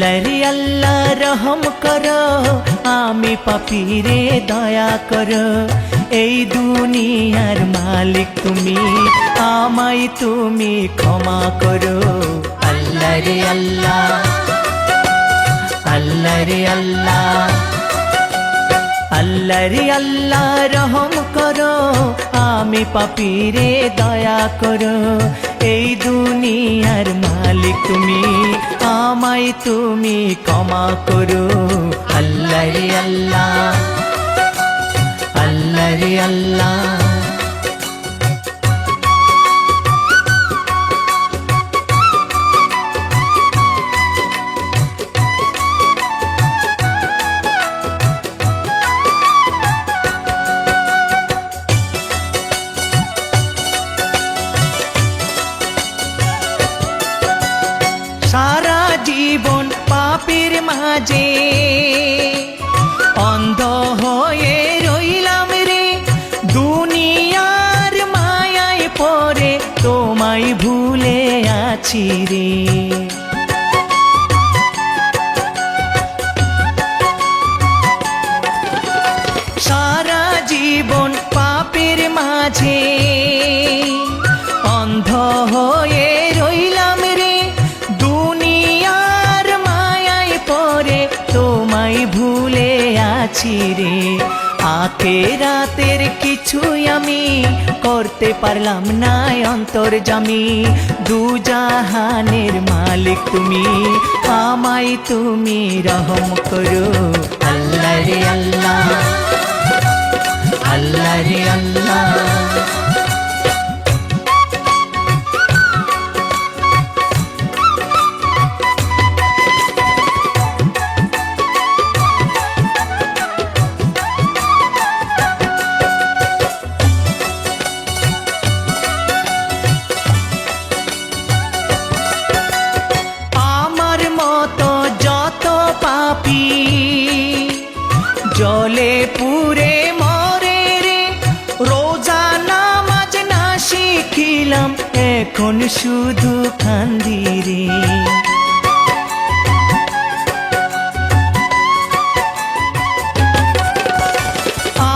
আল্লাহ রে আল্লাহ রহম করো, আমি পাপী রে দয়া করো। এই দুনিয়ার মালিক তুমি, আমায় তুমি ক্ষমা করো। আল্লাহ রে আল্লাহ, আল্লাহ রে আল্লাহ, আল্লাহ রে আল্লাহ রহম করো, আমি পাপী রে দয়া করো। এই দুনিয়ার মালিক তুমি, আমায় তুমি ক্ষমা করো। আল্লাহ রে আল্লাহ, আল্লাহ রে আল্লাহ। সারা জীবন পাপের মাঝে অন্ধ হয়ে রইলাম রে, দুনিয়ার মায়ায় পড়ে তোমায় ভুলে আছি রে। সারা জীবন পাপের মাঝে অন্ধ হয়ে রইলাম রে, দুনিয়ার মায়ায় পড়ে তোমায় ভুলে আছি রে। আখিরাতের কিছুই আমি করতে পারলাম না অন্তর্যামী, দুজাহানের মালিক তুমি, আমায় তুমি রহম করো। আল্লাহ রে আল্লাহ, আল্লাহ রে আল্লাহ। জলে পুরে মরে রে, রোজা নামাজ না শিখিলাম, এখন শুধু কান্দি রে।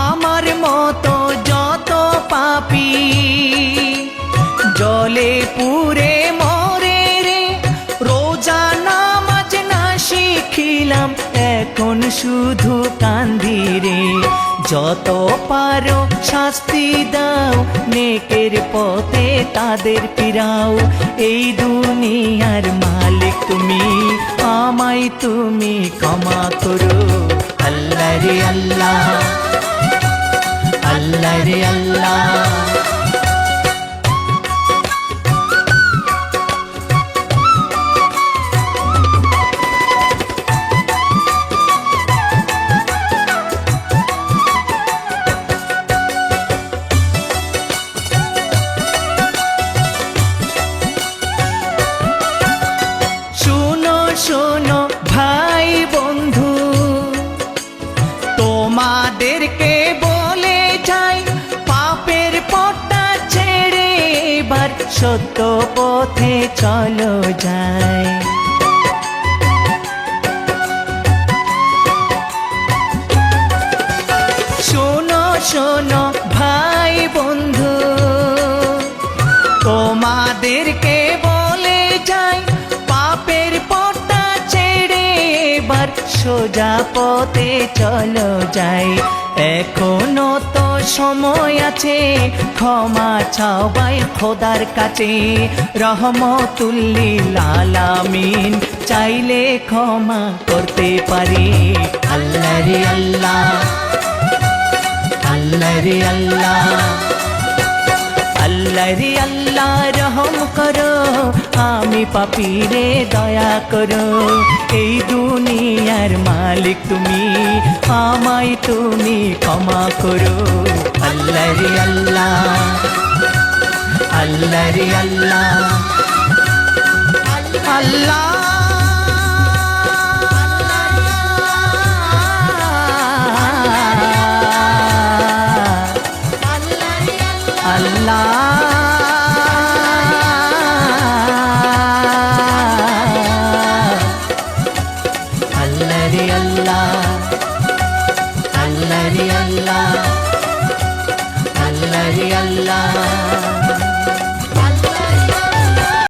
আমার মতো যত পাপী জলে পুরে মরে রে, রোজা নামাজ না শিখিলাম, এখন শুধু কান্দি রে। যত পারো শাস্তি দাও, নেকের পথে তাদের ফিরাও। এই দুনিয়ার মালিক তুমি, আমায় তুমি ক্ষমা করো। আল্লাহ রে আল্লাহ, আল্লাহ রে আল্লাহ। শোনো ভাই বন্ধু, তোমাদেরকে বলে যাই, পাপের পথটা ছেড়ে এবার সত্য পথে চলো যাই। শোনো শোনো ভাই বন্ধু, তোমাদেরকে বলে যাই, পাপের পথটা ছেড়ে এবার সোজা পথে চলো যাই। এখনো তো সময় আছে, ক্ষমা চাও ভাই খোদার কাছে, রহমতুল লিল আলামিন চাইলে ক্ষমা করতে পারে। আল্লাহ রে আল্লাহ, আল্লাহ রে আল্লাহ, আল্লাহ রে আল্লাহ রহম করো, আমি পাপী রে দয়া করো। এই দুনিয়ার মালিক তুমি, আমায় তুমি ক্ষমা করো। আল্লাহ রে আল্লাহ, আল্লাহ রে আল্লাহ, আল্লাহ Allah